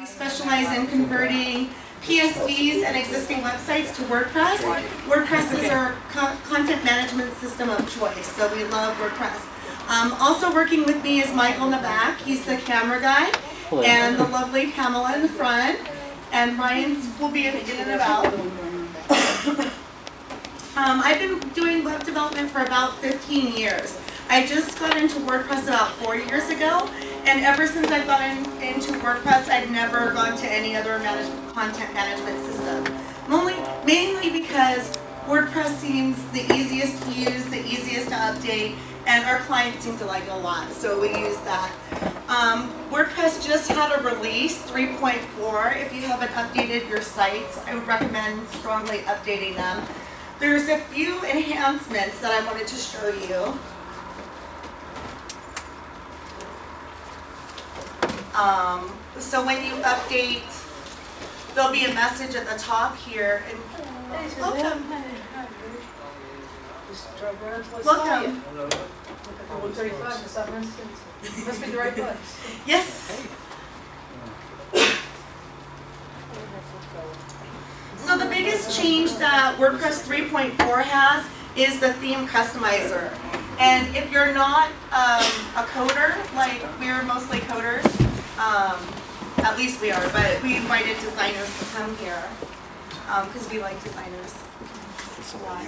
We specialize in converting PSDs and existing websites to WordPress. WordPress is our content management system of choice, so we love WordPress. Also working with me is Michael in the back. He's the camera guy. And the lovely Pamela in the front. And Ryan will be in and about. I've been doing web development for about 15 years. I just got into WordPress about 4 years ago, and ever since I've gotten into WordPress, I've never gone to any other content management system. Mainly because WordPress seems the easiest to use, the easiest to update, and our clients seem to like it a lot, so we use that. WordPress just had a release, 3.4. If you haven't updated your sites, I would recommend strongly updating them. There's a few enhancements that I wanted to show you. So when you update, there'll be a message at the top here. And welcome. Welcome. Must be the right place. Yes. So the biggest change that WordPress 3.4 has is the theme customizer. And if you're not a coder, like we're mostly coders, at least we are, but we invited designers to come here because we like designers a lot.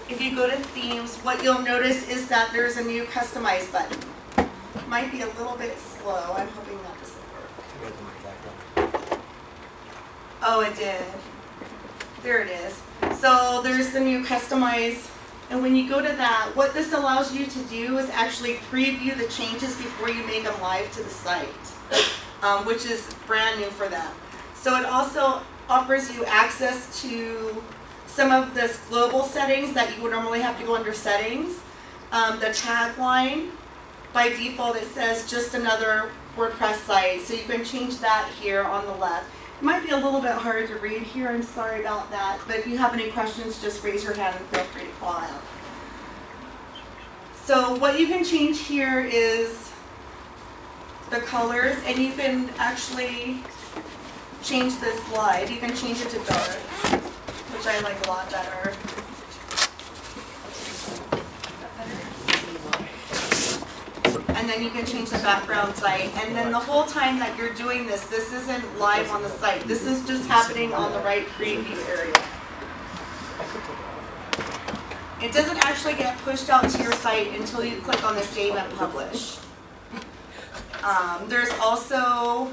If you go to themes, what you'll notice is that there's a new customize button. It might be a little bit slow. I'm hoping that doesn't work. Oh, it did. There it is. So there's the new customize. And when you go to that, what this allows you to do is actually preview the changes before you make them live to the site, which is brand new for them. So it also offers you access to some of this global settings that you would normally have to go under settings. The tagline, by default, it says just another WordPress site. So you can change that here on the left. It might be a little bit hard to read here. I'm sorry about that. But if you have any questions, just raise your hand and feel free to call out. So what you can change here is the colors, and you can actually change this slide. You can change it to dark, which I like a lot better. And then you can change the background site. And then the whole time that you're doing this, this isn't live on the site. This is just happening on the right preview area. It doesn't actually get pushed out to your site until you click on the Save and Publish. There's also,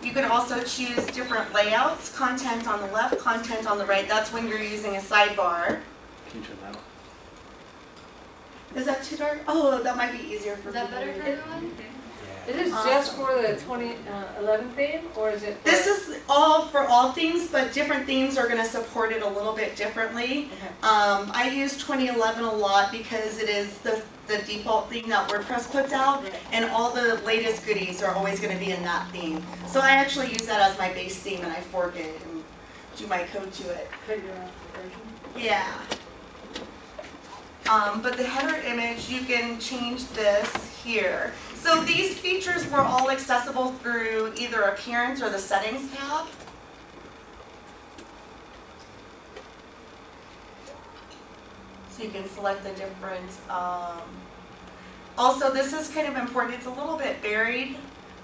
you can also choose different layouts, content on the left, content on the right. That's when you're using a sidebar. Can you turn that on? Is that too dark? Oh, that might be easier for Is that better for everyone? Is this just for the 2011 theme, or is it for... This is all for all themes, but different themes are going to support it a little bit differently. Okay. I use 2011 a lot because it is the default theme that WordPress puts out, and all the latest goodies are always going to be in that theme. So I actually use that as my base theme, and I fork it and do my code to it. Yeah. But the header image, you can change this here. So these features were all accessible through either Appearance or the Settings tab. So you can select the different, also this is kind of important, it's a little bit buried.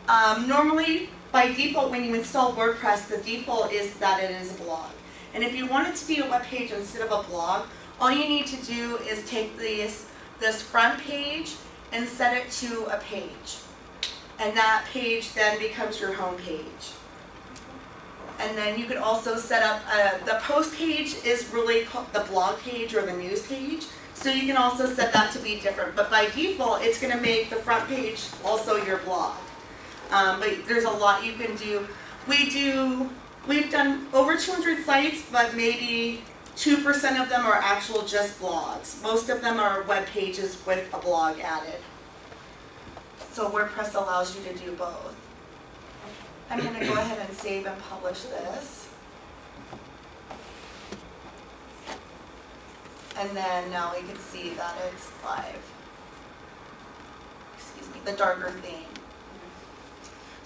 Normally, by default, when you install WordPress, the default is that it is a blog. And if you want it to be a web page instead of a blog, all you need to do is take this front page and set it to a page. And that page then becomes your home page. And then you could also set up, the post page is really called the blog page or the news page. So you can also set that to be different. But by default, it's going to make the front page also your blog. But there's a lot you can do. We've done over 200 sites, but maybe 2% of them are actual just blogs. Most of them are web pages with a blog added. So WordPress allows you to do both. I'm going to go ahead and save and publish this. And then now we can see that it's live. Excuse me, the darker theme.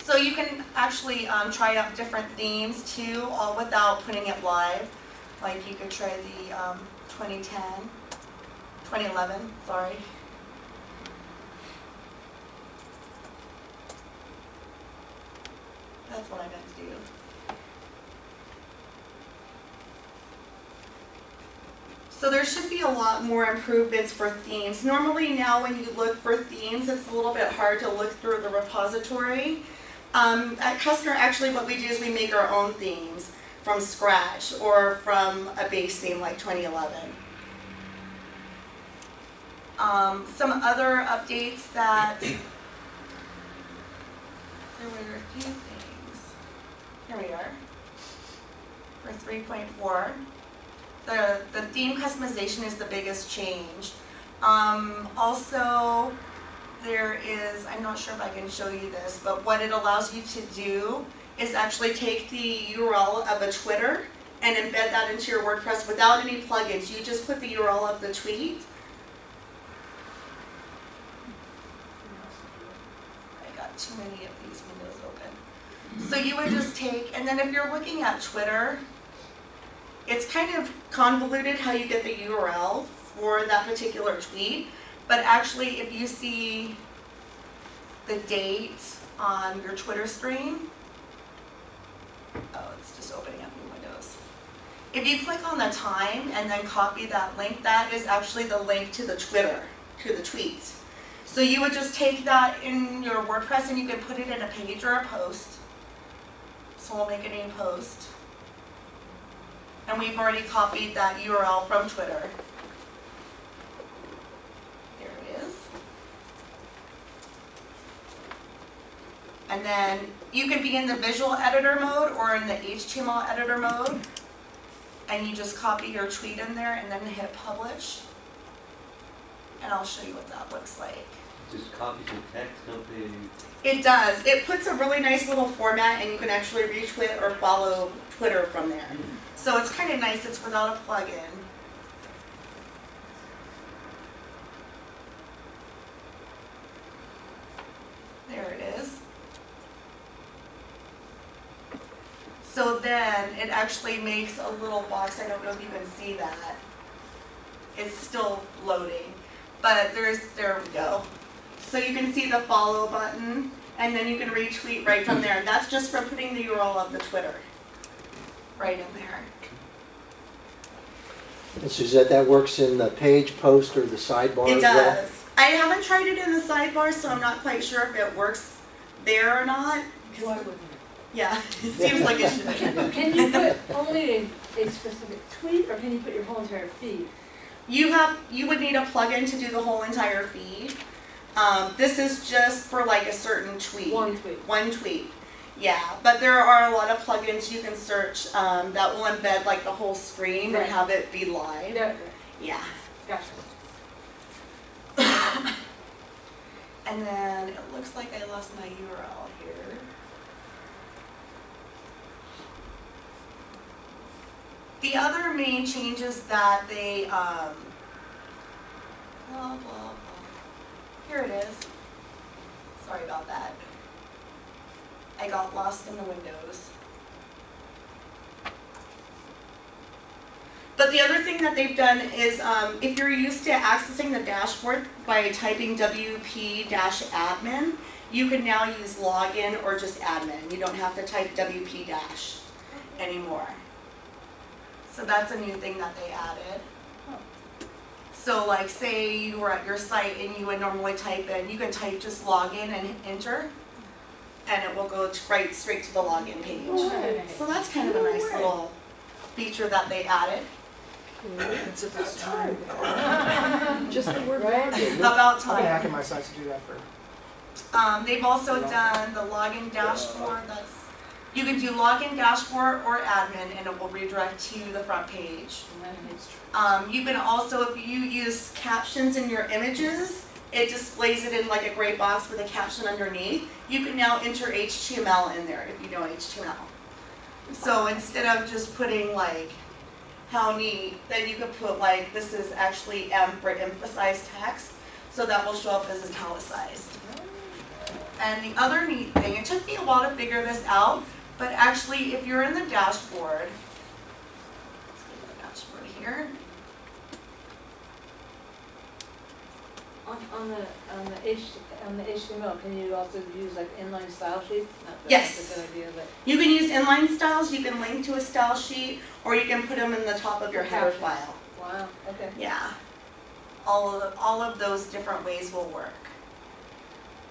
So you can actually try out different themes too, all without putting it live. Like you could try the 2011, sorry. That's what I meant to do. So there should be a lot more improvements for themes. Normally now when you look for themes, it's a little bit hard to look through the repository. At Kussner, actually what we do is we make our own themes from scratch or from a base theme like 2011. Some other updates that, there were a few things. Here we are, for 3.4. The theme customization is the biggest change. Also, there is, I'm not sure if I can show you this, but what it allows you to do is actually take the URL of a Twitter and embed that into your WordPress without any plugins. You just put the URL of the tweet. I got too many of these windows open. So you would just take, and then if you're looking at Twitter, it's kind of convoluted how you get the URL for that particular tweet, but actually if you see the date on your Twitter stream, oh, it's just opening up new windows. If you click on the time and then copy that link, that is actually the link to the Twitter, to the tweet. So you would just take that in your WordPress and you can put it in a page or a post. So we'll make a new post. And we've already copied that URL from Twitter. Here it is. And then you can be in the visual editor mode or in the HTML editor mode. And you just copy your tweet in there and then hit publish. And I'll show you what that looks like. Just copies the text, don't they? It does. It puts a really nice little format and you can actually retweet or follow Twitter from there. So it's kind of nice, it's without a plugin. There it is. So then it actually makes a little box. I don't know if you can see that. It's still loading, but there we go. So you can see the follow button and then you can retweet right from there. And that's just from putting the URL of the Twitter right in there. And Suzette, that works in the page, post, or the sidebar It as well? does. I haven't tried it in the sidebar, so I'm not quite sure if it works there or not. Why wouldn't it? Yeah, it seems like it should. Can you put only a specific tweet, or can you put your whole entire feed? You would need a plugin to do the whole entire feed. This is just for like a certain tweet. One tweet. One tweet. Yeah, but there are a lot of plugins you can search that will embed like the whole screen Right. and have it be live. Yeah. Yeah. Gotcha. And then it looks like I lost my URL here. The other main changes that they, blah, blah, blah. Here it is. Sorry about that. I got lost in the windows. But the other thing that they've done is, if you're used to accessing the dashboard by typing WP-admin, you can now use login or just admin. You don't have to type WP- anymore. So that's a new thing that they added. So like say you were at your site and you would normally type in, you can type just login and hit enter, and it will go right straight to the login page. So that's kind of a nice little feature that they added. It's about time. Just the word Right. login. About I've been time. hacking my sites to do that for. They've also done the login dashboard. You can do login dashboard or admin and it will redirect to the front page. You can also, if you use captions in your images, it displays it in like a gray box with a caption underneath. You can now enter HTML in there if you know HTML. So instead of just putting like, how neat, then you could put like, this is actually M for emphasized text, so that will show up as italicized. And the other neat thing, it took me a while to figure this out, but actually if you're in the dashboard, let's go to the dashboard here. On the HTML, can you also use like inline style sheets? Not that Yes. That's a good idea, but. You can use inline styles, you can link to a style sheet, or you can put them in the top of your header file. Wow, okay. Yeah, all of those different ways will work.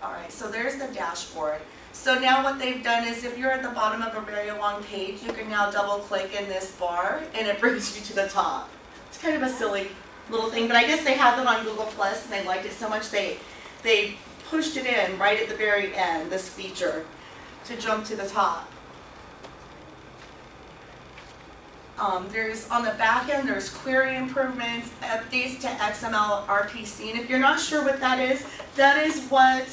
All right, so there's the dashboard. So now what they've done is if you're at the bottom of a very long page, you can now double click in this bar and it brings you to the top. It's kind of a silly little thing, but I guess they had them on Google Plus and they liked it so much they pushed it in right at the very end, this feature, to jump to the top. There's on the back end, there's query improvements, updates to XML RPC, and if you're not sure what that is what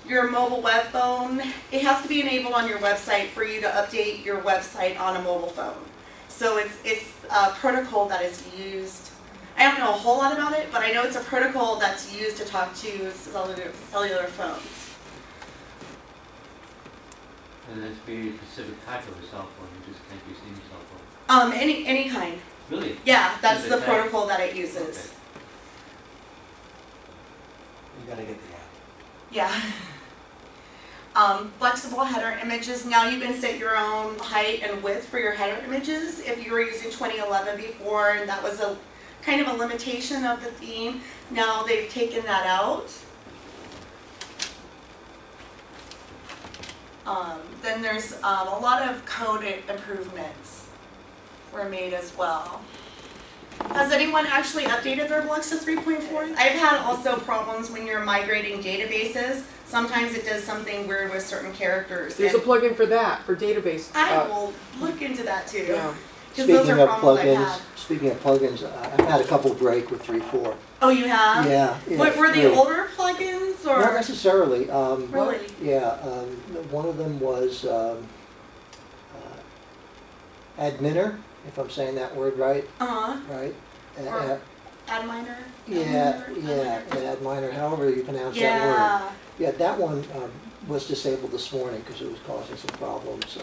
your mobile web phone, it has to be enabled on your website for you to update your website on a mobile phone. So it's a protocol that is used. I don't know a whole lot about it, but I know it's a protocol that's used to talk to cellular phones. And that's very specific type of a cell phone, you just can't use any cell phone. Any kind. Really? Yeah, that's the Specific type? protocol that it uses. Okay. You gotta get the app. Yeah. Flexible header images. Now you can set your own height and width for your header images. If you were using 2011 before and that was a kind of a limitation of the theme, now they've taken that out. Then there's a lot of code improvements were made as well. Has anyone actually updated their blogs to 3.4? I've had also problems when you're migrating databases. Sometimes it does something weird with certain characters. There's a plugin for that, for database. I will look into that too. Yeah. Because those are problems I've had. Speaking of plugins, I've had a couple break with 3.4. Oh, you have? Yeah. What, were they really. older plugins or? Not necessarily. Really? Yeah, one of them was Adminer, if I'm saying that word right. Right? Or Adminer? Yeah, Adminer, however you pronounce that word. Yeah. Yeah, that one was disabled this morning because it was causing some problems.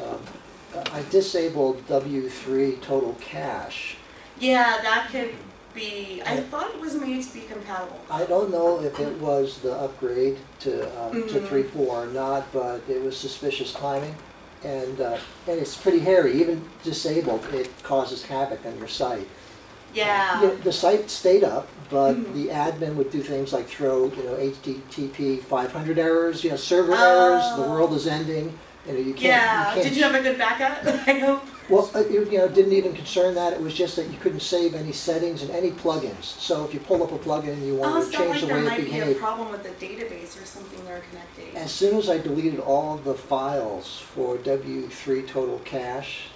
I disabled W3 total cache. Yeah, that could be, I thought it was made to be compatible. I don't know if it was the upgrade to 3.4 or not, but it was suspicious timing. And it's pretty hairy. Even disabled, it causes havoc on your site. Yeah. The site stayed up, but the admin would do things like throw, HTTP 500 errors, server errors. The world is ending. You can't. Yeah. You can't. Did you have a good backup? I hope. Well, it didn't even concern that. It was just that you couldn't save any settings and any plugins. So if you pull up a plugin and you want to change the way it there might be a behaves, problem with the database or something they're connecting. as soon as I deleted all the files for W3 total cache,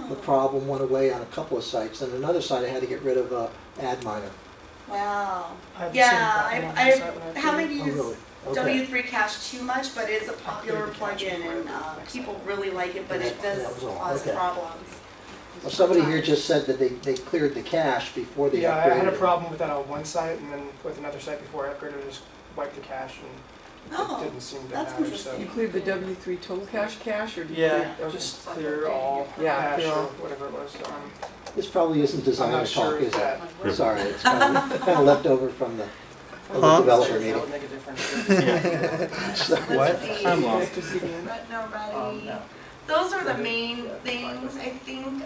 the problem went away on a couple of sites. And another site I had to get rid of Adminer. Wow. I have the Yeah, same problem on I my site when I haven't Oh, used really? Okay. W3 Cache too much, but it's a popular plugin and people really like it, but it does That was all. cause Okay. problems. Well, somebody here just said that they cleared the cache before they Yeah, I upgraded had a it. problem with that on one site, and then with another site before I upgraded, I just wiped the cache, and Oh, it didn't seem to that's matter. interesting. So. You cleared the W3 total cache, or did you Yeah, clear, just clear all Yeah, cache clear or all. whatever it was. This probably isn't I'm designer not sure talk, if is it? that. Sorry, it's kind of left over from the That developer would meeting. make a difference. What? I'm lost. to CDN? But no, ready. No. Those are the main things, I think.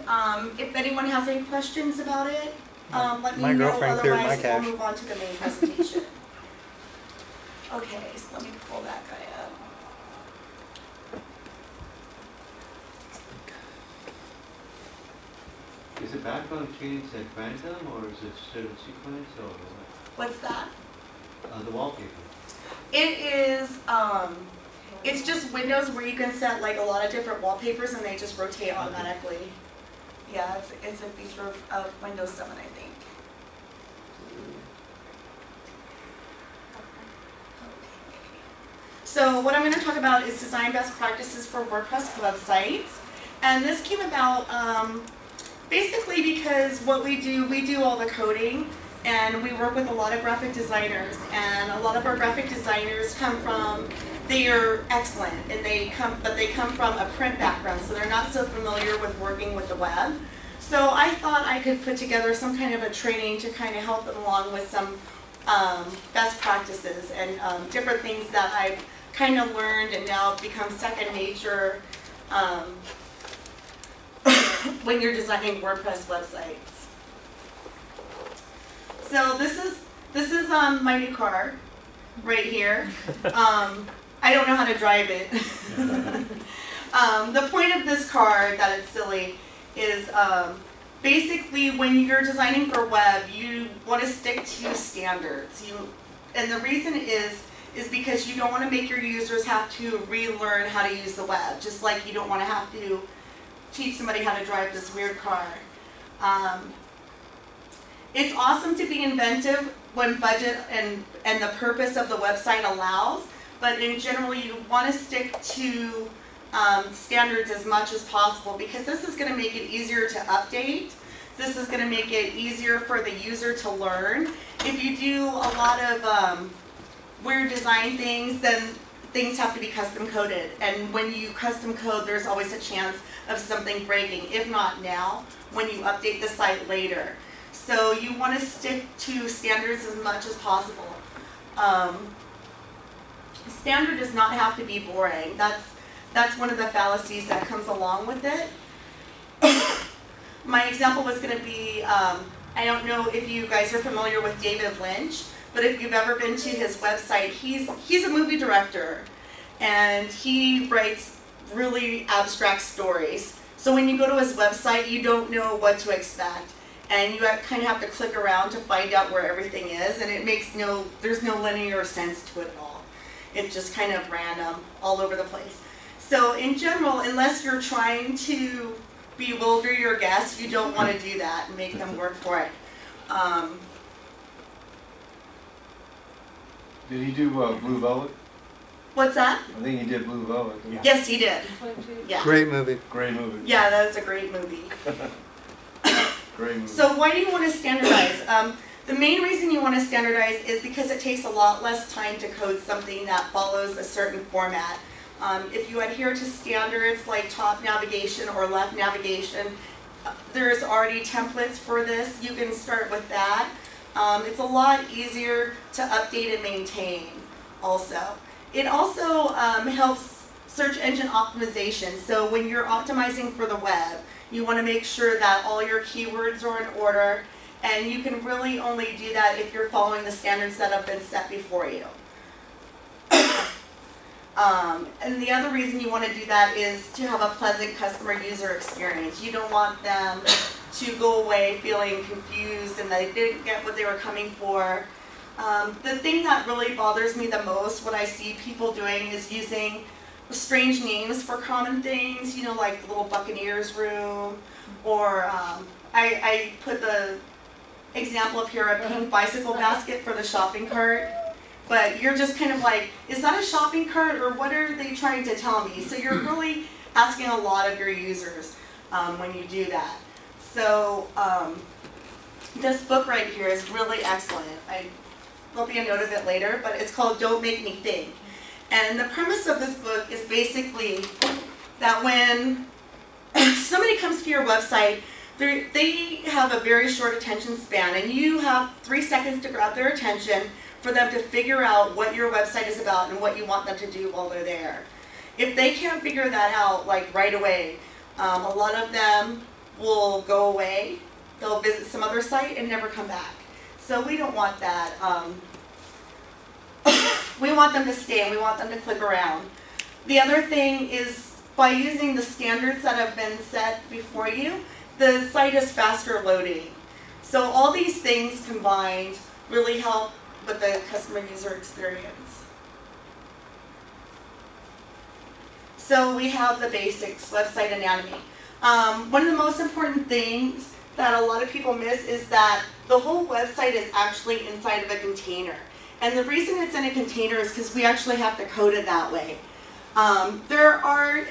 If anyone has any questions about it, let me My know, girlfriend cleared my otherwise we'll cache. move on to the main presentation. Okay, so let me pull that guy up. Is the background change at random or is it certain sequence or what? What's that? The wallpaper. It is, it's just windows where you can set like a lot of different wallpapers and they just rotate automatically. Yeah, it's a feature of Windows 7, I think. So what I'm going to talk about is design best practices for WordPress websites. And this came about basically because what we do all the coding, and we work with a lot of graphic designers, and a lot of our graphic designers come from They are excellent, and they come from a print background, so they're not so familiar with working with the web. So I thought I could put together some kind of a training to kind of help them along with some best practices and different things that I've kind of learned and now become second nature when you're designing WordPress websites. So this is my new car right here. I don't know how to drive it. The point of this car, that it's silly, is basically when you're designing for web, you want to stick to standards. And the reason is because you don't want to make your users have to relearn how to use the web, just like you don't want to have to teach somebody how to drive this weird car. It's awesome to be inventive when budget and the purpose of the website allows, but in general you want to stick to standards as much as possible, because this is going to make it easier to update. This is going to make it easier for the user to learn. If you do a lot of weird design things, then things have to be custom coded. And when you custom code, there's always a chance of something breaking, if not now, when you update the site later. So you want to stick to standards as much as possible. Standard does not have to be boring. That's one of the fallacies that comes along with it. My example was going to be, I don't know if you guys are familiar with David Lynch, but if you've ever been to his website, he's a movie director, and he writes really abstract stories. So when you go to his website, you don't know what to expect, and you kind of have to click around to find out where everything is, and there's no linear sense to it at all. It's just kind of random all over the place. So in general, unless you're trying to bewilder your guests, you don't want to do that and make them work for it. Did he do Blue Velvet? What's that? I think he did Blue Velvet. Yeah. Yes, he did. Yeah. Great movie. Great movie. Yeah, that was a great movie. Great movie. So why do you want to standardize? The main reason you want to standardize is because it takes a lot less time to code something that follows a certain format. If you adhere to standards like top navigation or left navigation, there's already templates for this. You can start with that. It's a lot easier to update and maintain also. It also helps search engine optimization. So when you're optimizing for the web, you want to make sure that all your keywords are in order, and you can really only do that if you're following the standards that have been set before you. And the other reason you want to do that is to have a pleasant customer user experience. You don't want them to go away feeling confused and they didn't get what they were coming for. The thing that really bothers me the most, what I see people doing, is using strange names for common things, you know, like the little Buccaneers room, or I put the example of here, a pink bicycle basket for the shopping cart. But you're just kind of like, is that a shopping cart, or what are they trying to tell me? So you're really asking a lot of your users when you do that. So this book right here is really excellent. There'll be a note of it later, but it's called Don't Make Me Think. And the premise of this book is basically that when somebody comes to your website, they have a very short attention span, and you have 3 seconds to grab their attention for them to figure out what your website is about and what you want them to do while they're there. If they can't figure that out like right away, a lot of them will go away. They'll visit some other site and never come back. So we don't want that. We want them to stay, and we want them to click around. The other thing is, by using the standards that have been set before you, the site is faster loading. So all these things combined really help with the customer user experience. So we have the basics, website anatomy. One of the most important things that a lot of people miss is that the whole website is actually inside of a container. And the reason it's in a container is because we actually have to code it that way. There are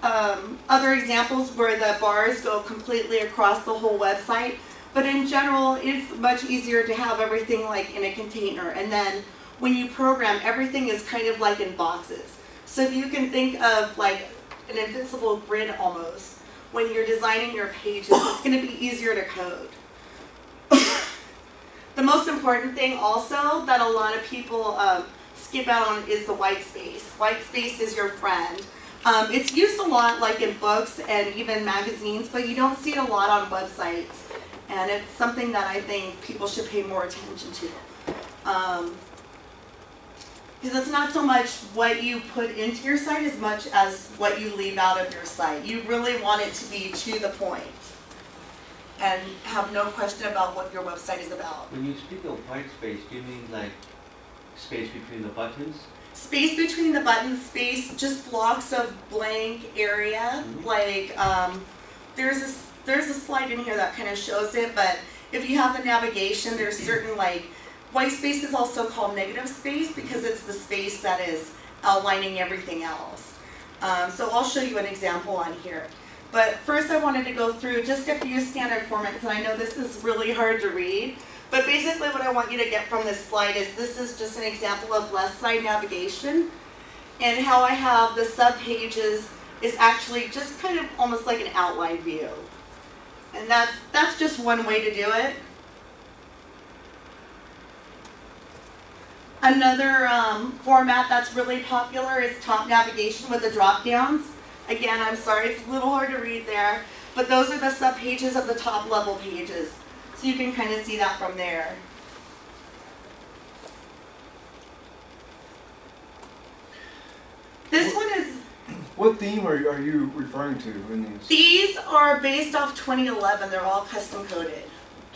other examples where the bars go completely across the whole website, but in general, it's much easier to have everything like in a container. And then when you program, everything is kind of like in boxes. So if you can think of like an invisible grid almost, when you're designing your pages, it's going to be easier to code. The most important thing also that a lot of people skip out on is the white space. White space is your friend. It's used a lot like in books and even magazines, but you don't see it a lot on websites. And it's something that I think people should pay more attention to. Because it's not so much what you put into your site as much as what you leave out of your site. You really want it to be to the point and have no question about what your website is about. When you speak of white space, do you mean like space between the buttons? Space between the buttons, space, just blocks of blank area. Mm-hmm. Like, there's a slide in here that kind of shows it, but if you have the navigation, there's certain like, white space is also called negative space because it's the space that is outlining everything else. So I'll show you an example on here. But first I wanted to go through just a few standard formats, and I know this is really hard to read, but basically what I want you to get from this slide is this is just an example of left side navigation, and how I have the sub pages is actually just kind of almost like an outline view. And that's just one way to do it. Another format that's really popular is top navigation with the drop downs. Again, I'm sorry, it's a little hard to read there, but those are the sub pages of the top level pages. So you can kind of see that from there. This one is... What theme are you referring to in these? These are based off 2011. They're all custom coded.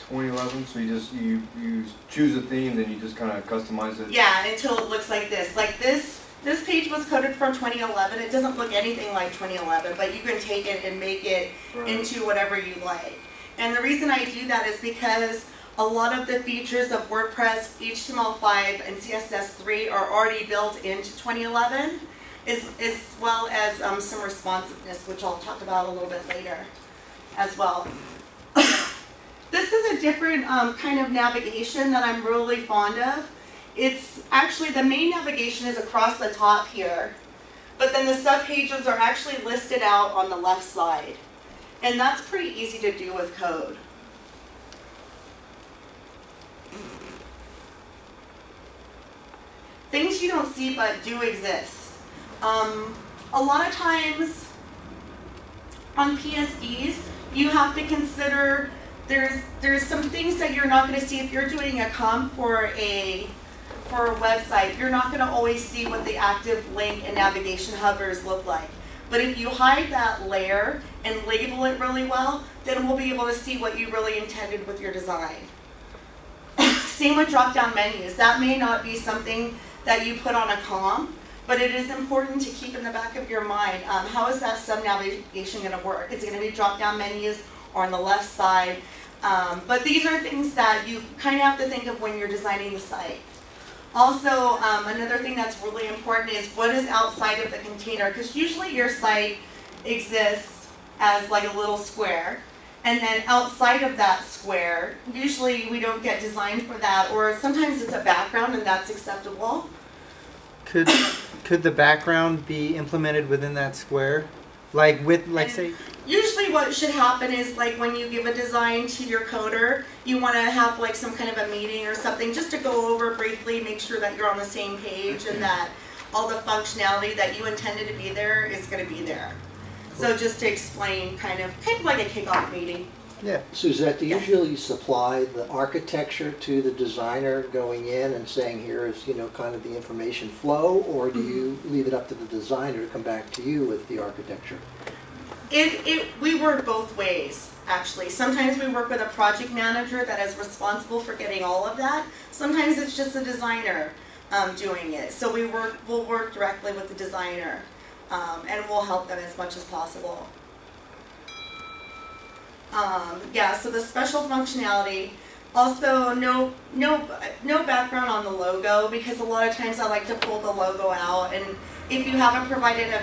2011, so you choose a theme, then you just kind of customize it? Yeah, until it looks like this. Like this page was coded from 2011. It doesn't look anything like 2011, but you can take it and make it into whatever you like. And the reason I do that is because a lot of the features of WordPress, HTML5, and CSS3 are already built into 2011, as well as some responsiveness, which I'll talk about a little bit later as well. This is a different kind of navigation that I'm really fond of. It's actually, the main navigation is across the top here, but then the subpages are actually listed out on the left side. And that's pretty easy to do with code. Things you don't see but do exist. A lot of times on PSDs, you have to consider there's some things that you're not going to see if you're doing a comp for a website. You're not going to always see what the active link and navigation hovers look like. But if you hide that layer and label it really well, then we'll be able to see what you really intended with your design. Same with drop-down menus. That may not be something that you put on a comp, but it is important to keep in the back of your mind. How is that sub-navigation going to work? Is it going to be drop-down menus or on the left side? But these are things that you kind of have to think of when you're designing the site. Also, another thing that's really important is what is outside of the container, because usually your site exists as like a little square, and then outside of that square, usually we don't get designed for that, or sometimes it's a background and that's acceptable. Could the background be implemented within that square? Like with, like say... Usually what should happen is like when you give a design to your coder, you want to have like some kind of a meeting or something just to go over briefly, make sure that you're on the same page and that all the functionality that you intended to be there is going to be there. So just to explain, kind of like a kickoff meeting. Yeah. Suzette, do you usually supply the architecture to the designer going in and saying here is, kind of the information flow, or do you leave it up to the designer to come back to you with the architecture? We work both ways, actually. Sometimes we work with a project manager that is responsible for getting all of that. Sometimes it's just the designer doing it. So we'll work directly with the designer, and we'll help them as much as possible. Yeah, so the special functionality. Also, no background on the logo, because a lot of times I like to pull the logo out, and if you haven't provided a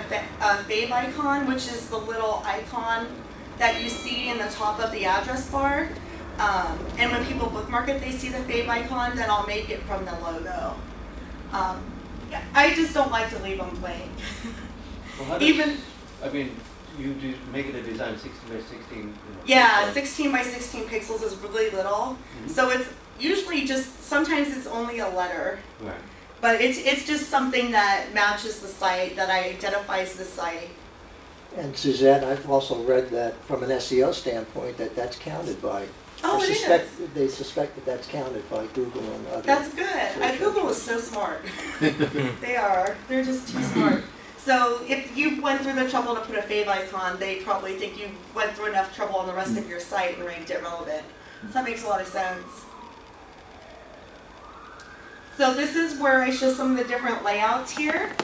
fave icon, which is the little icon that you see in the top of the address bar, and when people bookmark it, they see the fave icon, then I'll make it from the logo. Yeah, I just don't like to leave them blank. Well, how does- Even, I mean, you do make it a design 16 by 16. You know, yeah, so- 16 by 16 pixels is really little. Mhm. So it's usually just, sometimes it's only a letter. Right. But it's just something that matches the site, that identifies the site. And Suzette, I've also read that from an SEO standpoint, that that's counted by. Oh, I it suspect, is. they suspect that that's counted by Google and other. That's good. Google is so smart. They are. They're just too smart. So if you went through the trouble to put a fave icon, they probably think you went through enough trouble on the rest of your site and ranked it relevant. So that makes a lot of sense. So this is where I show some of the different layouts here.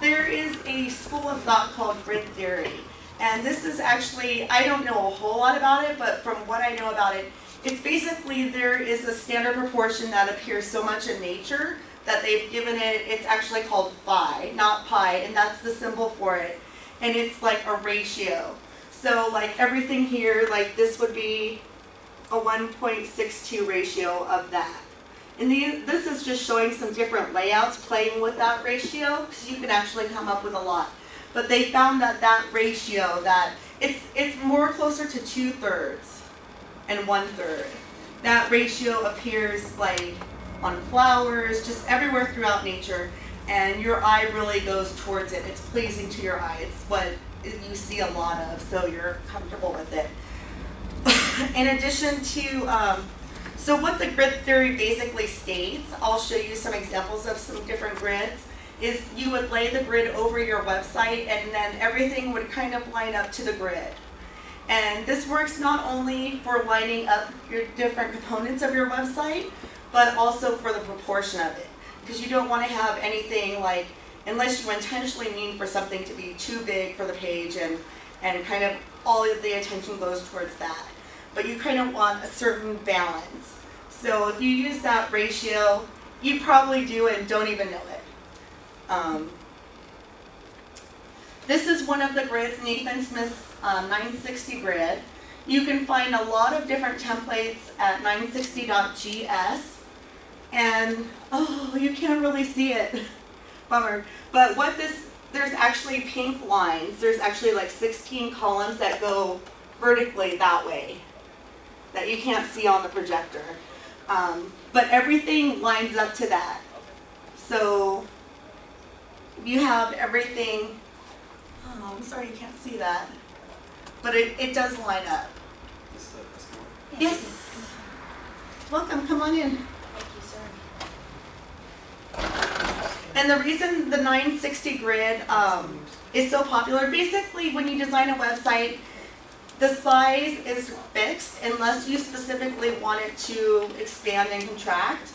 There is a school of thought called grid theory. And this is actually, I don't know a whole lot about it, but from what I know about it, it's basically there is a standard proportion that appears so much in nature that they've given it, it's actually called phi, not pi, and that's the symbol for it. And it's like a ratio. So like everything here, like this would be a 1.62 ratio of that. And this is just showing some different layouts playing with that ratio, because you can actually come up with a lot. But they found that that ratio, that it's more closer to 2/3 and 1/3. That ratio appears like on flowers, just everywhere throughout nature, and your eye really goes towards it. It's pleasing to your eye. It's what you see a lot of, so you're comfortable with it. In addition to, so what the grid theory basically states, I'll show you some examples of some different grids, is you would lay the grid over your website and then everything would kind of line up to the grid. And this works not only for lining up your different components of your website, but also for the proportion of it. Because you don't want to have anything like, unless you intentionally mean for something to be too big for the page and kind of all of the attention goes towards that. But you kind of want a certain balance. So if you use that ratio, you probably do and don't even know it. This is one of the grids, Nathan Smith's 960 grid. You can find a lot of different templates at 960.gs. And, oh, you can't really see it. Bummer. But what there's actually pink lines. There's actually like 16 columns that go vertically that way that you can't see on the projector. But everything lines up to that. So you have everything, oh, I'm sorry you can't see that, but it does line up. Yes. Welcome, come on in. And the reason the 960 grid is so popular, basically when you design a website, the size is fixed unless you specifically want it to expand and contract.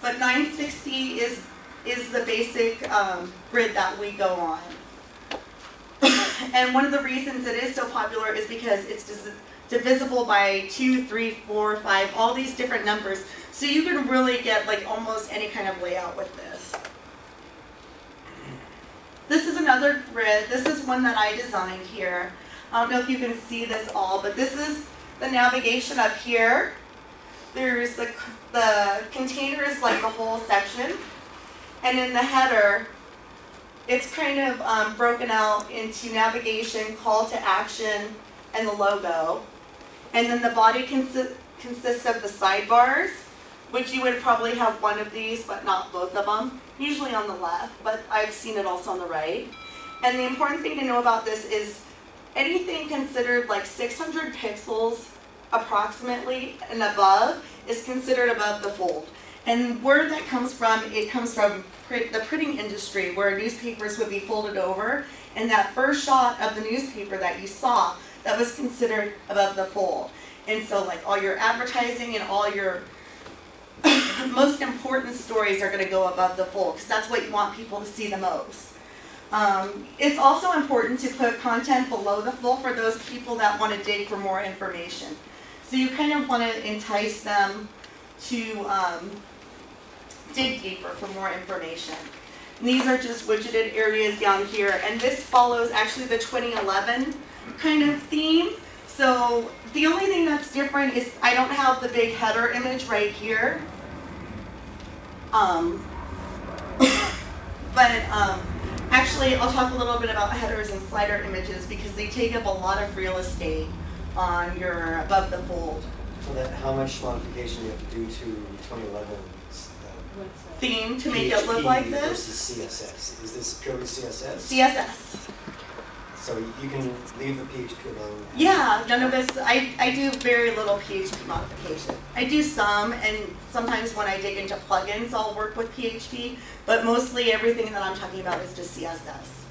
But 960 is the basic grid that we go on. And one of the reasons it is so popular is because it's divisible by 2, 3, 4, 5, all these different numbers. So you can really get like almost any kind of layout with this. This is another grid. This is one that I designed here. I don't know if you can see this all, but this is the navigation up here. There's the container is like a whole section. And in the header, it's kind of broken out into navigation, call to action, and the logo. And then the body consists of the sidebars, which you would probably have one of these, but not both of them. Usually on the left, but I've seen it also on the right. And the important thing to know about this is anything considered like 600 pixels approximately and above is considered above the fold. And where that comes from, it comes from the printing industry where newspapers would be folded over, and that first shot of the newspaper that you saw, that was considered above the fold. And so like all your advertising and all your most important stories are going to go above the fold because that's what you want people to see the most. It's also important to put content below the fold for those people that want to dig for more information. So you kind of want to entice them to dig deeper for more information. And these are just widgeted areas down here, and this follows actually the 2011 kind of theme. So the only thing that's different is I don't have the big header image right here. But actually, I'll talk a little bit about headers and slider images because they take up a lot of real estate on your above the fold So that, how much modification do you have to do to 2011's theme to make it look like this. versus CSS? Is this purely CSS? CSS. So you can leave the PHP alone? Yeah, none of it's, I do very little PHP modification. I do some, and sometimes when I dig into plugins, I'll work with PHP, but mostly everything that I'm talking about is just CSS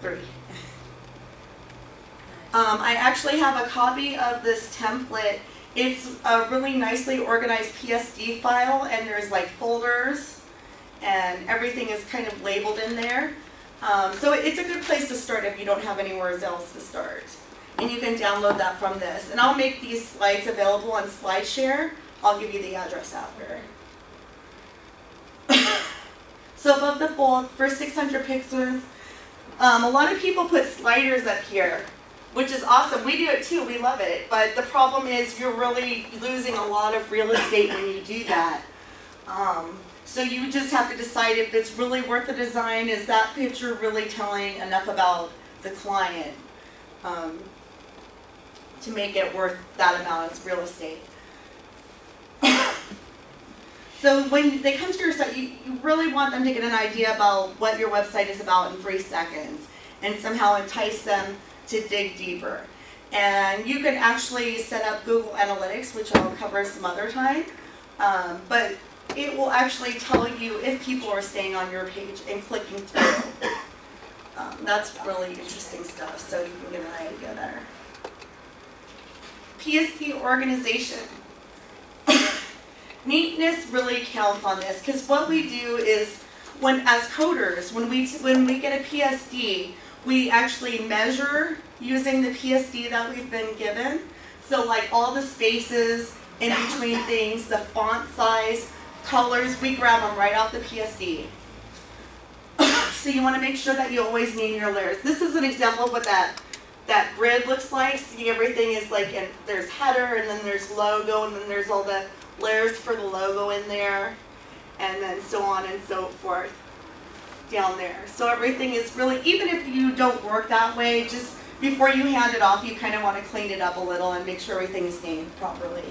3. I actually have a copy of this template. It's a really nicely organized PSD file, and there's like folders, and everything is kind of labeled in there. So it's a good place to start if you don't have anywhere else to start. And you can download that from this. And I'll make these slides available on SlideShare. I'll give you the address after. So above the fold, for 600 pixels, a lot of people put sliders up here, which is awesome. We do it too, we love it. But the problem is you're really losing a lot of real estate when you do that. So you just have to decide if it's really worth the design. Is that picture really telling enough about the client to make it worth that amount of real estate? So when they come to your site, you really want them to get an idea about what your website is about in 3 seconds and somehow entice them to dig deeper. And you can actually set up Google Analytics, which I'll cover some other time. But it will actually tell you if people are staying on your page and clicking through. That's really interesting stuff, so you can get an idea there. PSD organization. Neatness really counts on this, because what we do is, as coders, when we get a PSD, we actually measure using the PSD that we've been given. So like all the spaces in between things, the font size, colors, we grab them right off the PSD. So you want to make sure that you always name your layers. This is an example of what that grid looks like. See, everything is like, there's header, and then there's logo, and then there's all the layers for the logo in there, and then so on and so forth down there. So everything is really, even if you don't work that way, just before you hand it off, you kind of want to clean it up a little and make sure everything is named properly.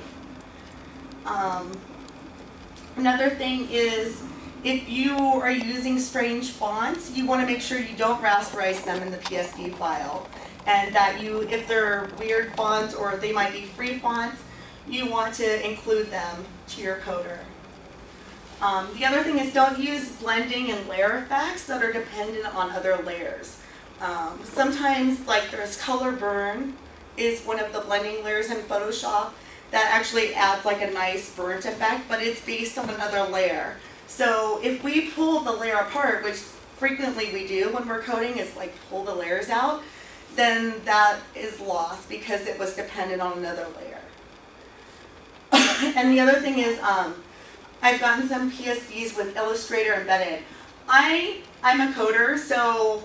Another thing is, if you are using strange fonts, you want to make sure you don't rasterize them in the PSD file. And that if they're weird fonts or they might be free fonts, you want to include them to your coder. The other thing is, don't use blending and layer effects that are dependent on other layers. Sometimes, like there's color burn is one of the blending layers in Photoshop that actually adds like a nice burnt effect, but it's based on another layer. So if we pull the layer apart, which frequently we do when we're coding, is like pull the layers out, then that is lost because it was dependent on another layer. And the other thing is, I've gotten some PSDs with Illustrator embedded. I'm a coder, so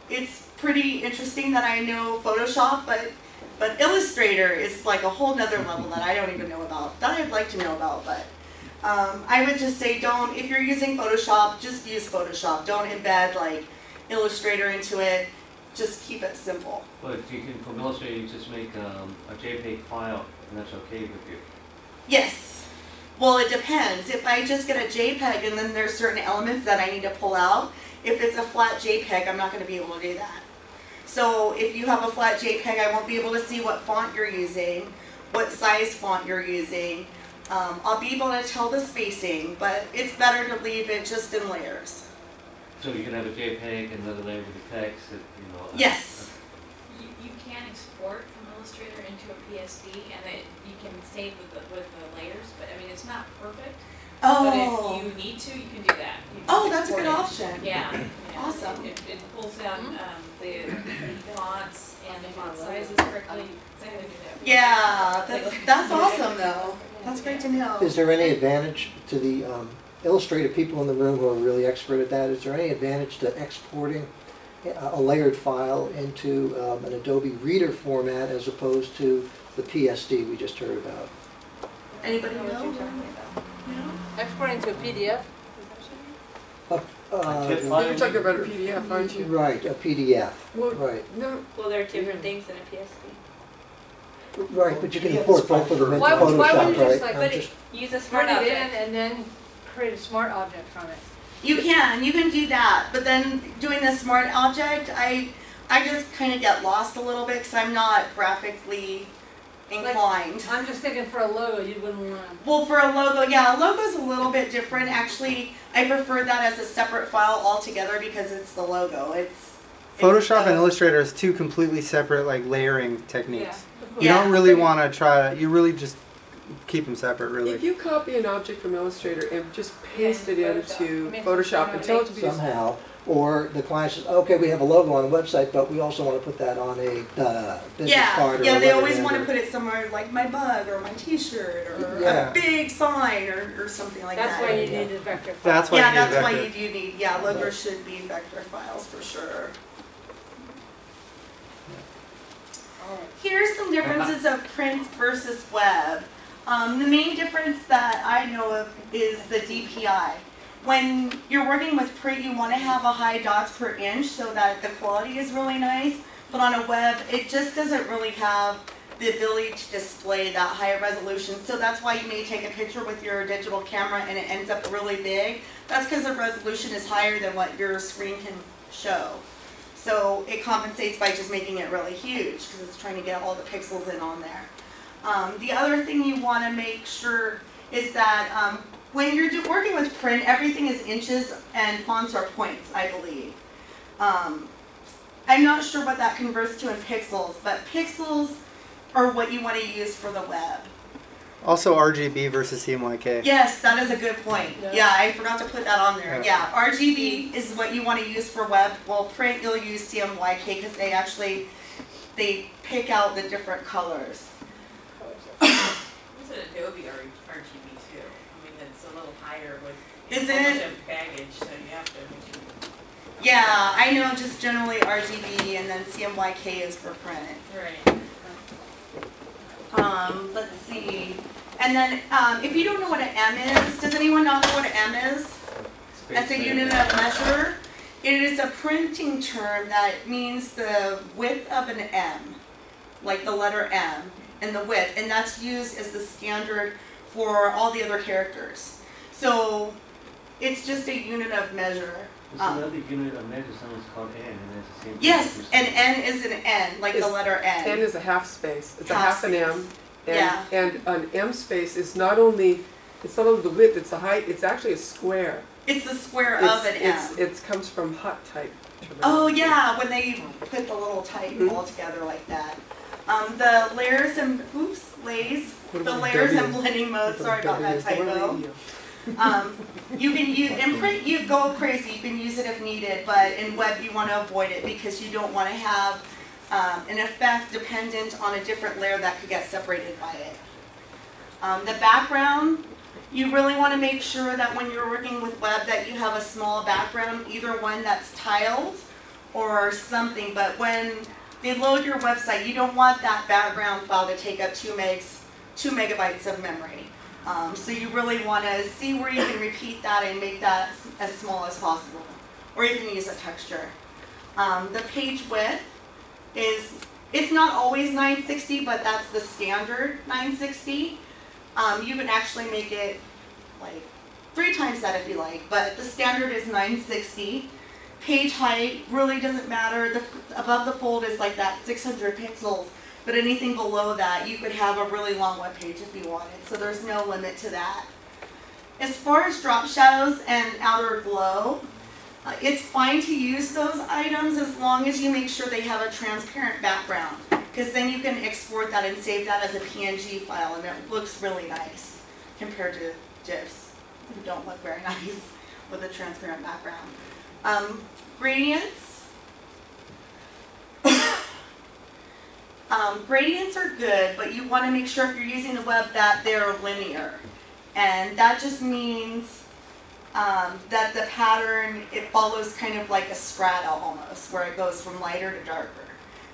it's pretty interesting that I know Photoshop, but Illustrator is like a whole nother level that I don't even know about, that I'd like to know about. But I would just say, if you're using Photoshop, just use Photoshop. Don't embed like Illustrator into it. Just keep it simple. But you can, from Illustrator, you just make a JPEG file, and that's okay with you. Yes. Well, it depends. If I just get a JPEG and then there's certain elements that I need to pull out, if it's a flat JPEG, I'm not going to be able to do that. So if you have a flat JPEG, I won't be able to see what font you're using, what size font you're using. I'll be able to tell the spacing, but it's better to leave it just in layers. So you can have a JPEG and another layer with the text, Yes. You can export from Illustrator into a PSD, and you can save with the layers, but I mean, it's not perfect. Oh. But if you need to, you can do that. That's a good option. Yeah. Awesome. It pulls out the fonts and the font sizes correctly. So I had to do that. Yeah, that's awesome though. That's great to know. Is there any advantage to the Illustrator people in the room who are really expert at that? Is there any advantage to exporting a layered file into an Adobe Reader format as opposed to the PSD we just heard about? Anybody know? Exporting to a PDF? tip You're file? talking about a PDF, aren't you? Right, a PDF, Well, right. no, Well, there are different things in a PSD. Right, but you can PDF import is fine both of them for- into Why would you Photoshop, just right? like I'm But just- use a smart Put it in object. and then create a smart object from it. You can do that, but then doing the smart object, I just kind of get lost a little bit because I'm not graphically inclined. I'm just thinking for a logo, you wouldn't want. Well, for a logo, yeah, a logo's a little bit different. Actually, I prefer that as a separate file altogether because it's the logo. Photoshop and the- Illustrator is two completely separate like layering techniques. You Yeah. don't really want to try. You really just keep them separate, really. if you copy an object from Illustrator and just paste it Yeah, into Photoshop. Photoshop and tell it to be Somehow, or the client says, okay, we have a logo on the website, but we also want to put that on a business card or Yeah, they always letterhead want to or- put it somewhere like my mug or my T-shirt or Yeah. a big sign or something like That's that. why you Yeah. need a vector file. That's why Yeah, you need a that's why vector. you do need. Yeah, logos should be vector files for sure. Here's some differences of print versus web. The main difference that I know of is the DPI. When you're working with print, you want to have a high dots per inch so that the quality is really nice. But on a web, it just doesn't really have the ability to display that high resolution. So that's why you may take a picture with your digital camera and it ends up really big. That's because the resolution is higher than what your screen can show. So it compensates by just making it really huge because it's trying to get all the pixels in on there. The other thing you want to make sure is that when you're working with print, everything is inches and fonts are points, I believe. I'm not sure what that converts to in pixels, but pixels are what you want to use for the web. Also RGB versus CMYK. Yes, that is a good point. Yeah, I forgot to put that on there. Yeah. Yeah, RGB is what you want to use for web. Well, print you'll use CMYK because they pick out the different colors. There's an Adobe RGB too. I mean, it's a little higher with Is so much it? of baggage, so you have to make sure. Yeah, I know just generally RGB and then CMYK is for print. Right. Let's see. And then if you don't know what an M is, does anyone not know what an M is? That's a unit of measure. It is a printing term that means the width of an M, like the letter M, and the width, and that's used as the standard for all the other characters. So it's just a unit of measure. There's another unit of measure, someone's called N, and it's the same thing. Yes, and N is an N, like the Is- letter N. N is a half space. It's a Half half an M. space. And, Yeah. and an M space is not only the width, it's the height, it's actually a square. It's the square of an M. It comes from hot type. Oh yeah, when they put the little type all together like that. The layers and the layers and blending mode. Sorry about that typo. You can use in print. You go crazy. You can use it if needed, but in web you want to avoid it because you don't want to have an effect dependent on a different layer that could get separated by it. The background. You really want to make sure that when you're working with web that you have a small background, either one that's tiled or something, but when they load your website, you don't want that background file to take up 2 megabytes of memory. So you really want to see where you can repeat that and make that as small as possible, or you can use a texture. The page width it's not always 960, but that's the standard 960. You can actually make it like 3 times that if you like, but the standard is 960. Page height really doesn't matter. Above the fold is like that 600 pixels, but anything below that, you could have a really long web page if you wanted, so there's no limit to that. As far as drop shadows and outer glow, it's fine to use those items as long as you make sure they have a transparent background, because then you can export that and save that as a PNG file, and it looks really nice compared to GIFs, who don't look very nice with a transparent background. Gradients. Gradients are good, but you want to make sure if you're using the web that they're linear, and that just means that the pattern, it follows kind of like a strata almost, where it goes from lighter to darker.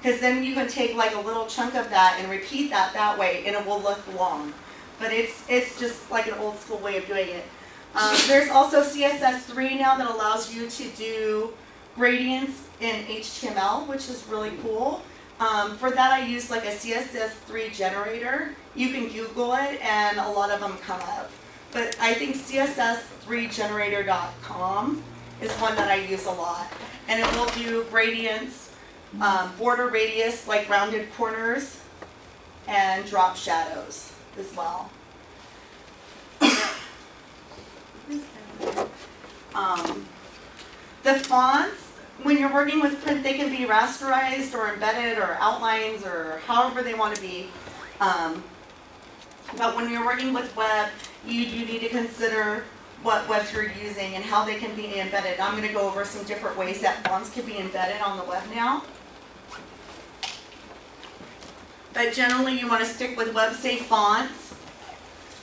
Because then you can take like a little chunk of that and repeat that way, and it will look long. But it's just like an old school way of doing it. There's also CSS3 now that allows you to do gradients in HTML, which is really cool. For that I use like a CSS3 generator. You can Google it and a lot of them come up. But I think CSS3generator.com is one that I use a lot. And it will do gradients, border radius, like rounded corners, and drop shadows as well. The fonts, when you're working with print, they can be rasterized or embedded or outlines or however they want to be. But when you're working with web, you do need to consider what webs you're using and how they can be embedded. I'm going to go over some different ways that fonts can be embedded on the web now. But generally you want to stick with web-safe fonts,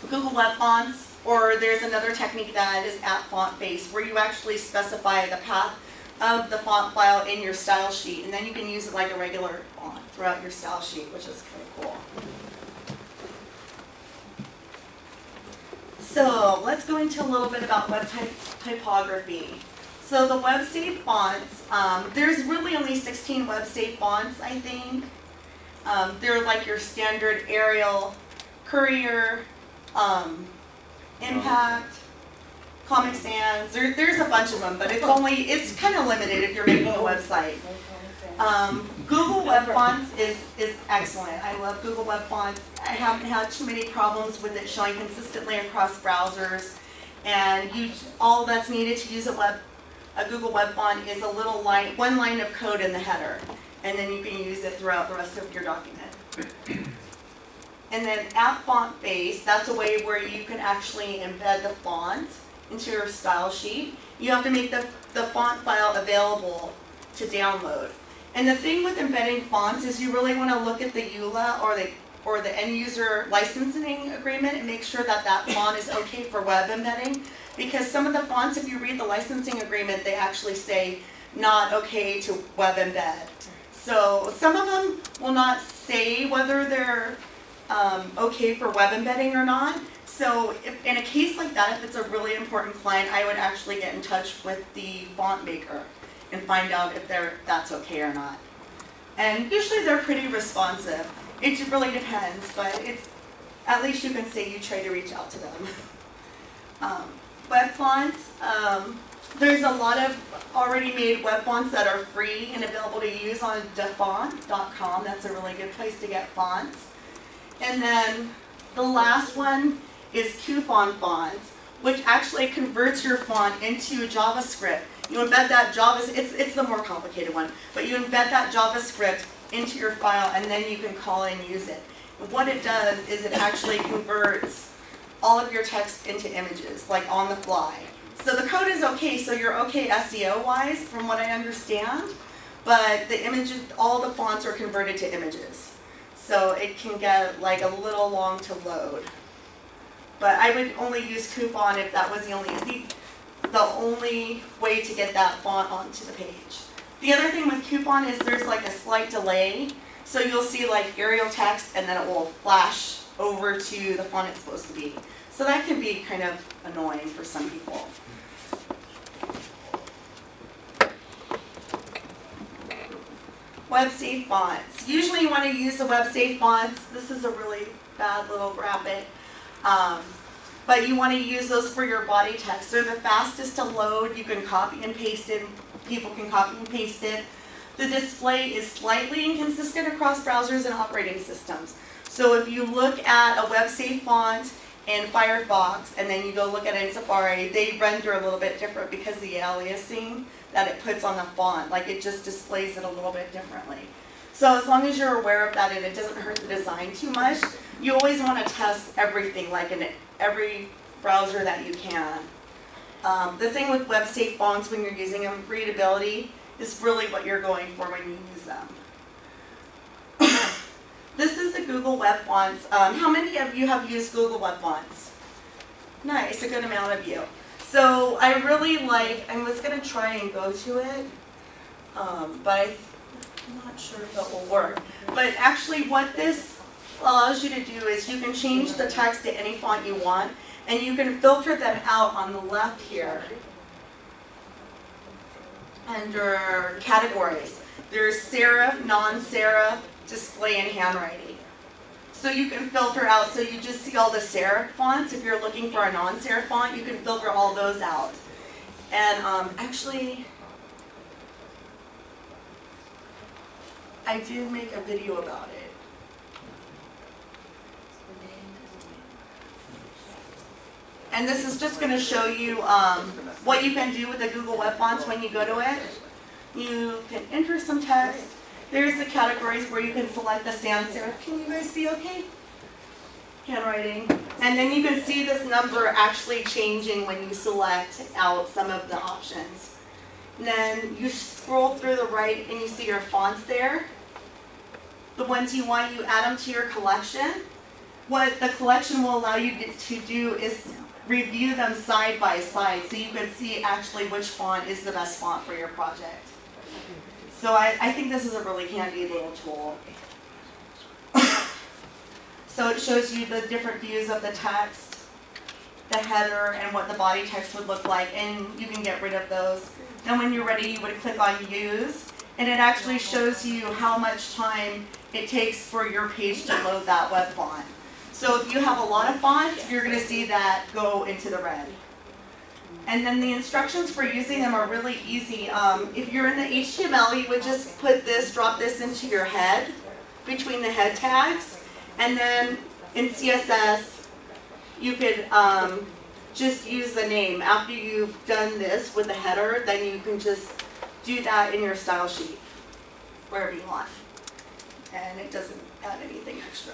Google Web Fonts, or there's another technique that is @FontBase, where you actually specify the path of the font file in your style sheet, and then you can use it like a regular font throughout your style sheet, which is kind of cool. So let's go into a little bit about web typography. So the web-safe fonts, there's really only 16 web-safe fonts, I think. They're like your standard Arial, Courier, Impact, Comic Sans. There's a bunch of them, but it's kind of limited if you're making a website. Google Web Fonts is excellent. I love Google Web Fonts. I haven't had too many problems with it showing consistently across browsers. And all that's needed to use a Google Web Font is a little one line of code in the header. And then you can use it throughout the rest of your document. And then @FontBase, that's a way where you can actually embed the font into your style sheet. You have to make the font file available to download. And the thing with embedding fonts is you really want to look at the EULA or the end user licensing agreement and make sure that that font is okay for web embedding. Because some of the fonts, if you read the licensing agreement, they actually say not okay to web embed. So some of them will not say whether they're okay for web embedding or not. So if, in a case like that, if it's a really important client, I would actually get in touch with the font maker and find out if that's okay or not. And usually they're pretty responsive. It really depends, but at least you can say you try to reach out to them. Web fonts, there's a lot of already made web fonts that are free and available to use on defont.com. That's a really good place to get fonts. And then the last one is Kussner fonts, which actually converts your font into JavaScript. You embed that it's the more complicated one, but you embed that JavaScript into your file and then you can call and use it. And what it does is it actually converts all of your text into images, like on the fly. So the code is okay, so you're okay SEO-wise, from what I understand, but the images, all the fonts are converted to images. So it can get like a little long to load. But I would only use Kussner if that was the only way to get that font onto the page. The other thing with Kussner is there's like a slight delay. So you'll see like Arial text and then it will flash over to the font it's supposed to be. So that can be kind of annoying for some people. Web-safe fonts. Usually you want to use the web-safe fonts. This is a really bad little graphic. But you want to use those for your body text. They're the fastest to load. You can copy and paste it. People can copy and paste it. The display is slightly inconsistent across browsers and operating systems. So if you look at a web-safe font in Firefox and then you go look at it in Safari, they render a little bit different because of the aliasing that it puts on the font. Like it just displays it a little bit differently. So as long as you're aware of that and it doesn't hurt the design too much, you always want to test everything, like in every browser that you can. The thing with web-safe fonts when you're using them, readability is really what you're going for when you use them. This is the Google Web Fonts. How many of you have used Google Web Fonts? Nice, a good amount of you. So I really I was going to try and go to it, but I'm not sure if it will work. But actually what this allows you to do is you can change the text to any font you want, And you can filter them out on the left here under categories. There's serif, non-serif, display, and handwriting. So you can filter out, so you just see all the serif fonts. If you're looking for a non-serif font, you can filter all those out. And actually, I did make a video about it. And this is just going to show you what you can do with the Google Web Fonts when you go to it. You can enter some text. There's the categories where you can select the sans serif. Can you guys see okay? Handwriting. And then you can see this number actually changing when you select out some of the options. And then you scroll through the right and you see your fonts there. The ones you want, you add them to your collection. What the collection will allow you to do is review them side by side so you can see actually which font is the best font for your project. So I think this is a really handy little tool. So it shows you the different views of the text, the header, and what the body text would look like, and you can get rid of those. Then when you're ready, you would click on Use, and it actually shows you how much time it takes for your page to load that web font. So if you have a lot of fonts, you're going to see that go into the red. And then the instructions for using them are really easy. If you're in the HTML, you would just put this, drop this into your head, between the head tags. And then in CSS, you could just use the name. After you've done this with the header, then you can just do that in your style sheet, wherever you want. And it doesn't add anything extra.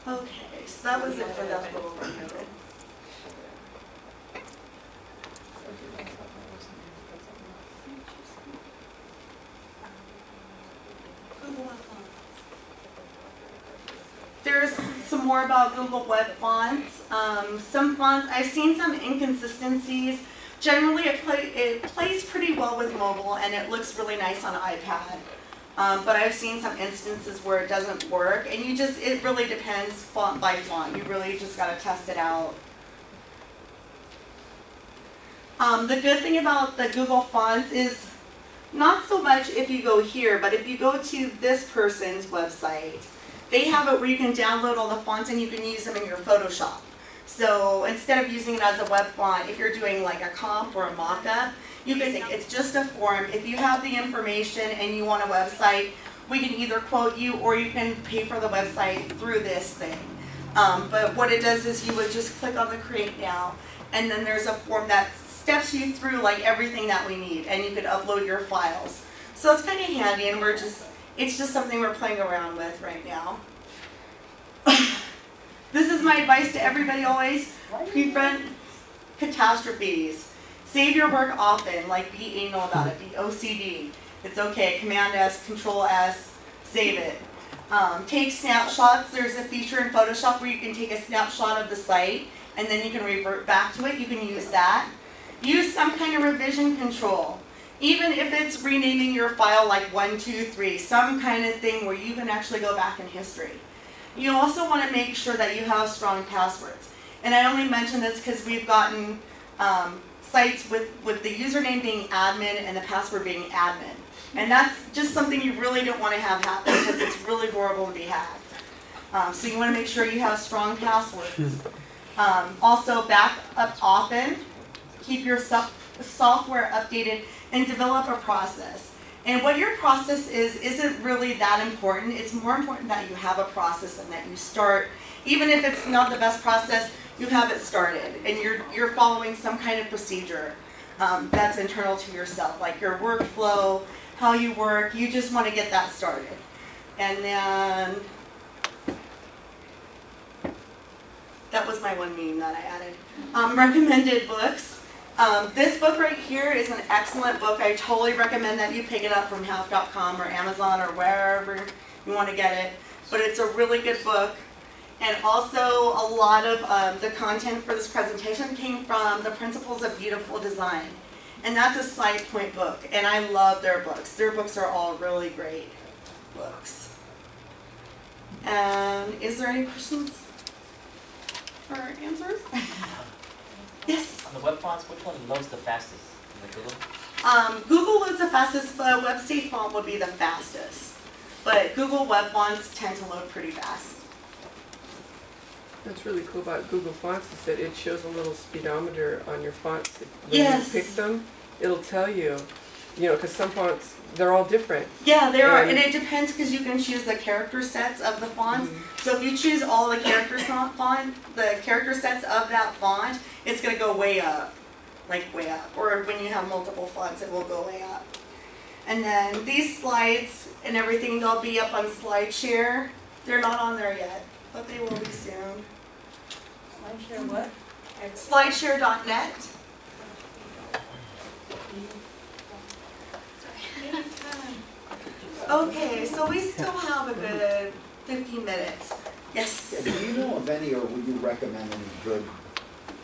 Okay, so that was it for that little review. There's some more about Google Web Fonts. Some fonts, I've seen some inconsistencies. Generally, it plays pretty well with mobile, and it looks really nice on iPad. But I've seen some instances where it doesn't work, and it really depends font by font. You really just got to test it out. The good thing about the Google Fonts is not so much if you go here, but if you go to this person's website, they have it where you can download all the fonts and you can use them in your Photoshop. So instead of using it as a web font, if you're doing like a comp or a mock-up, you can, it's just a form. If you have the information and you want a website, we can either quote you or you can pay for the website through this thing. But what it does is you would just click on the Create Now, and then there's a form that steps you through like everything that we need, and you could upload your files. So it's kind of handy, and it's just something we're playing around with right now. This is my advice to everybody always. Prevent catastrophes. Save your work often, like be anal about it, be OCD. It's okay, Command S, Control S, save it. Take snapshots. There's a feature in Photoshop where you can take a snapshot of the site and then you can revert back to it. You can use that. Use some kind of revision control. Even if it's renaming your file like 1, 2, 3, some kind of thing where you can actually go back in history. You also want to make sure that you have strong passwords. And I only mention this because we've gotten sites with the username being admin and the password being admin. And that's just something you really don't want to have happen because it's really horrible to be hacked. So you want to make sure you have strong passwords. Also, back up often. Keep your software updated and develop a process. And what your process is isn't really that important. It's more important that you have a process and that you start, even if it's not the best process, you have it started and you're following some kind of procedure that's internal to yourself, like your workflow, how you work. You just want to get that started. And then that was my one meme that I added. Recommended books. This book right here is an excellent book. I totally recommend that you pick it up from half.com or Amazon or wherever you want to get it. But it's a really good book. And also a lot of the content for this presentation came from the Principles of Beautiful Design. And that's a Side Point book. And I love their books. Their books are all really great books. And is there any questions? for answers. Yes? On the web fonts, which one loads the fastest? Is it Google? Google loads the fastest, but WebState font would be the fastest. But Google web fonts tend to load pretty fast. What's really cool about Google Fonts is that it shows a little speedometer on your fonts. When Yes. you pick them, it'll tell you, you know, because some fonts, they're all different. Yeah, there are, and it depends because you can choose the character sets of the fonts. So if you choose all the character the character sets of that font, it's gonna go way up, like way up. Or when you have multiple fonts, it will go way up. And then these slides and everything, they'll be up on SlideShare. They're not on there yet, but they will be soon. SlideShare what? SlideShare.net. Okay, so we still have a good 15 minutes. Yes? Yeah, do you know of any, or would you recommend any good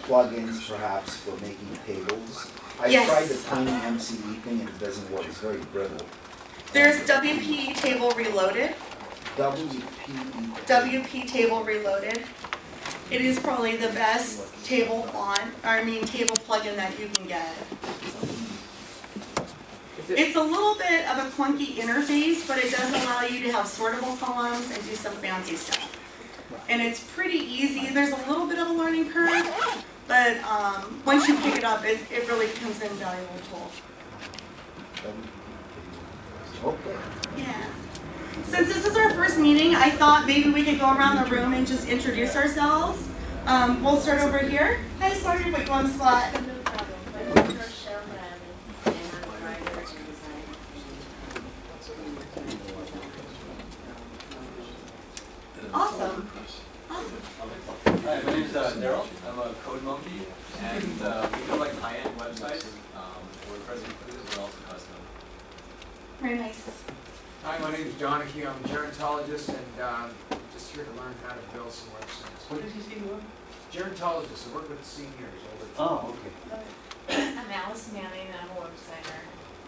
plugins perhaps for making tables? I've Yes. tried the tiny MCE thing and it doesn't work, it's very brittle. There's WP Table Reloaded. WP Table Reloaded. It is probably the best table table plugin that you can get. It's a little bit of a clunky interface, but it does allow you to have sortable columns and do some fancy stuff. And it's pretty easy. There's a little bit of a learning curve, but once you pick it up, it really becomes an invaluable tool. Okay. Yeah. Since this is our first meeting, I thought maybe we could go around the room and just introduce ourselves. We'll start over here. Hi, sorry to put you on the spot. Awesome. Awesome. Hi, my name is Daryl. I'm a code monkey, and we build like high-end websites. WordPress included, but also custom. Very nice. Hi, my name is Donahue. I'm a gerontologist, and just here to learn how to build some websites. What did you say you were? Gerontologist. I work with seniors. Oh, okay. I'm Alice Manning, and I'm a web designer.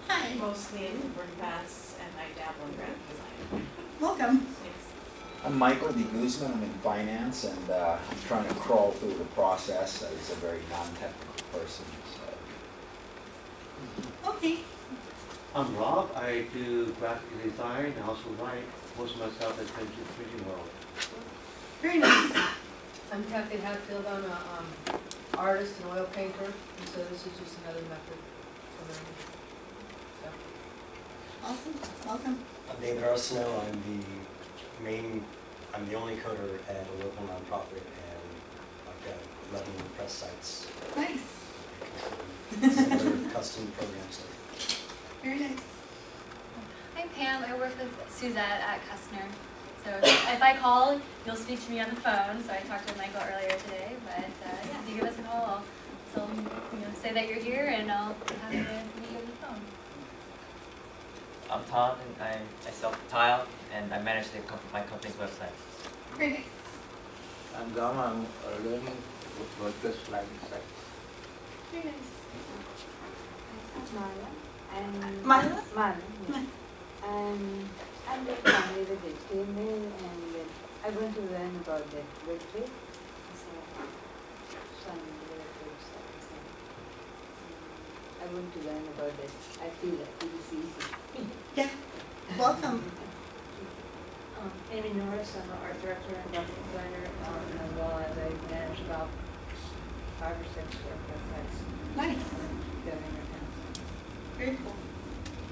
Hi. Mostly in WordPress, and I dabble in graphic design. Welcome. I'm Michael D. Guzman, I'm in finance and I'm trying to crawl through the process as a very non-technical person. So. Okay. I'm Rob. I do graphic design. I also write most of my stuff at Printing World. Very nice. I'm Kathy Hatfield. I'm an artist and oil painter, and so this is just another method for learning. So. Awesome. Welcome. I'm David Arsenault. I'm the only coder at a local nonprofit, and I've got 11 WordPress sites. Nice. Similar custom program stuff. Very nice. Hi Pam, I work with Suzette at Kussner. So if I call, you'll speak to me on the phone. So I talked to Michael earlier today, but yeah, if you give us a call, I'll say that you're here, and I'll be happy to meet you on the phone. I'm Tom, and I sell tile, and I manage my company's website. Very nice. I'm Gama. I'm learning WordPress flagging sites. Very nice. Mala. And Mala? Mala. Yeah. And I'm very familiar with HTML, and I want to learn about that WordPress. So some websites. I want to learn about it. I feel that it is easy. Yeah. Welcome. Amy Norris, I'm an art director and graphic designer, as well as I manage about 5 or 6 WordPress sites. Nice. Very cool.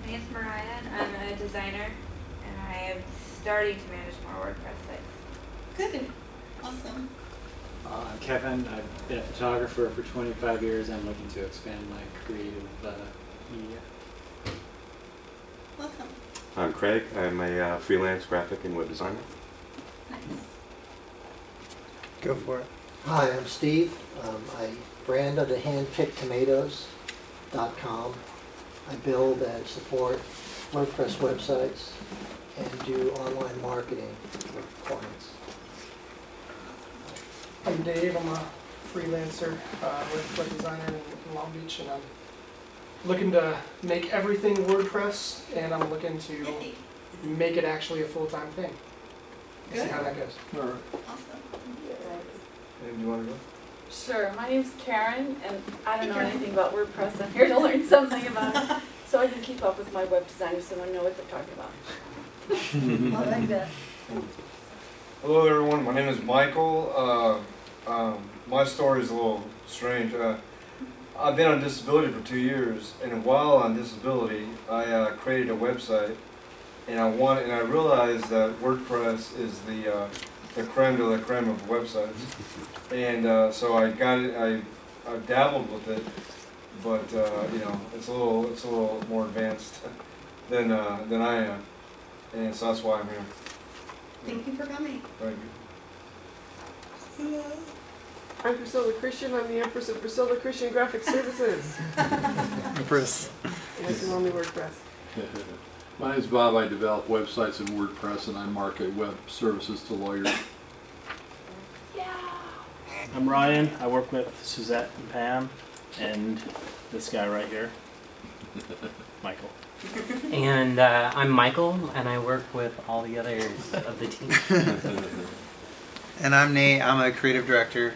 My name's Mariah, and I'm a designer, and I am starting to manage more WordPress sites. Good. Awesome. I'm Kevin. I've been a photographer for 25 years. I'm looking to expand my creative media. Welcome. I'm Craig. I'm a freelance graphic and web designer. Nice. Go for it. Hi, I'm Steve. I brand under handpickedtomatoes.com. I build and support WordPress websites and do online marketing for clients. I'm Dave. I'm a freelancer, web designer in Long Beach, and I'm looking to make everything WordPress, and I'm looking to make it actually a full-time thing. See how that goes. Awesome. And do you want to go? Sure. My name's Karen, and I don't know anything about WordPress. I'm here to learn something about it, so I can keep up with my web designers so I know what they're talking about. I like that. Hello everyone, my name is Michael. My story is a little strange. I've been on disability for 2 years, and while on disability, I created a website, and I realized that WordPress is the creme de la creme of websites, and so I got it. I dabbled with it, but you know, it's a little more advanced than I am, and so that's why I'm here. Thank you for coming. Thank you. See ya. I'm Priscilla Christian. I'm the Empress of Priscilla Christian Graphic Services. Empress. I can only WordPress. My name is Bob. I develop websites in WordPress and I market web services to lawyers. I'm Ryan. I work with Suzette and Pam and this guy right here, Michael. And I'm Michael, and I work with all the others of the team. And I'm Nate. I'm a creative director,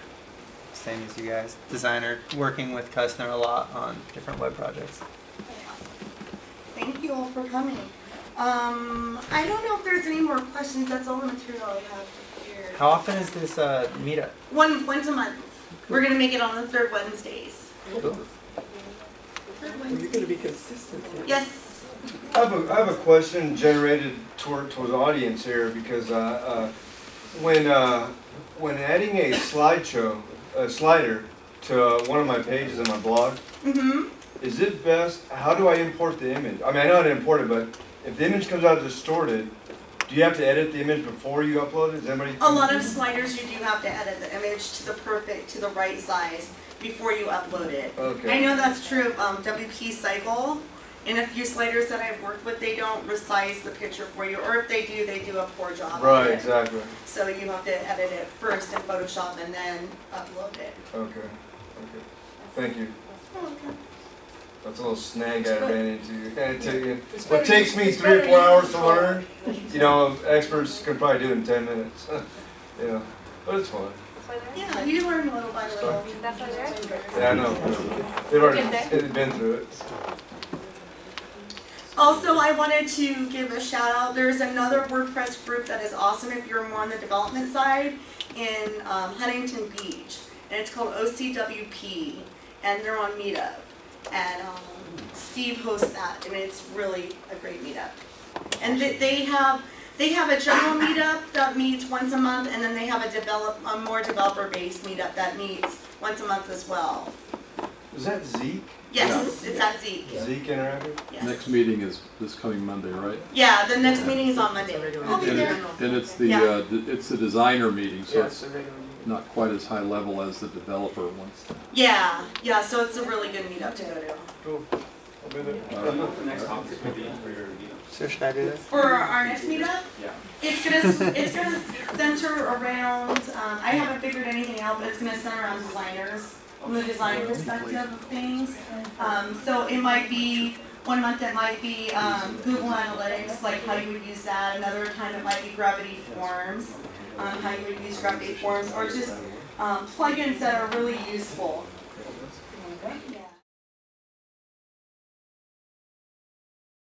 same as you guys, designer, working with Kussner a lot on different web projects. Thank you all for coming. I don't know if there's any more questions. That's all the material I have here. How often is this meetup? Once a month. We're going to make it on the third Wednesdays. Cool. You're going to be consistent here. Yes. I have a question generated toward the audience here, because when adding a slider to one of my pages in my blog, is it best? How do I import the image? I mean, I know how to import it, but if the image comes out distorted, do you have to edit the image before you upload it? Is anybody? A lot of sliders, you do have to edit the image to the right size before you upload it. Okay. I know that's true of WP Cycle. In a few sliders that I've worked with, they don't resize the picture for you, or if they do a poor job. Right, of it. exactly. So you have to edit it first in Photoshop and then upload it. Okay. Thank you. Oh, okay. That's a little snag I ran into. What takes me 3 or 4 hours to learn, you know, experts could probably do in 10 minutes. Yeah, but it's fun. Yeah, you learn little by little. Yeah, I know. They've already been through it. Also, I wanted to give a shout out. There's another WordPress group that is awesome if you're more on the development side in Huntington Beach, and it's called OCWP, and they're on Meetup. And Steve hosts that, and it's really a great meetup. And they have a general meetup that meets once a month, and then they have a more developer-based meetup that meets once a month as well. Is that Zeek? Yes, it's at Zeek. Zeek Interactive? Yes. Next meeting is this coming Monday, right? Yeah, the next meeting is on Monday. I'll be there. And it's the it's the designer meeting, so it's not quite as high level as the developer ones. Yeah, so it's a really good meetup to go to. Cool. I'll be there. The next topic would be for your meetup. So should I do this? For our next meetup? Yeah. It's gonna center around, I haven't figured anything out, but it's gonna center around designers, from the design perspective of things. So it might be, one month it might be Google Analytics, like how you would use that. Another time it might be Gravity Forms, how you would use Gravity Forms, or just plugins that are really useful.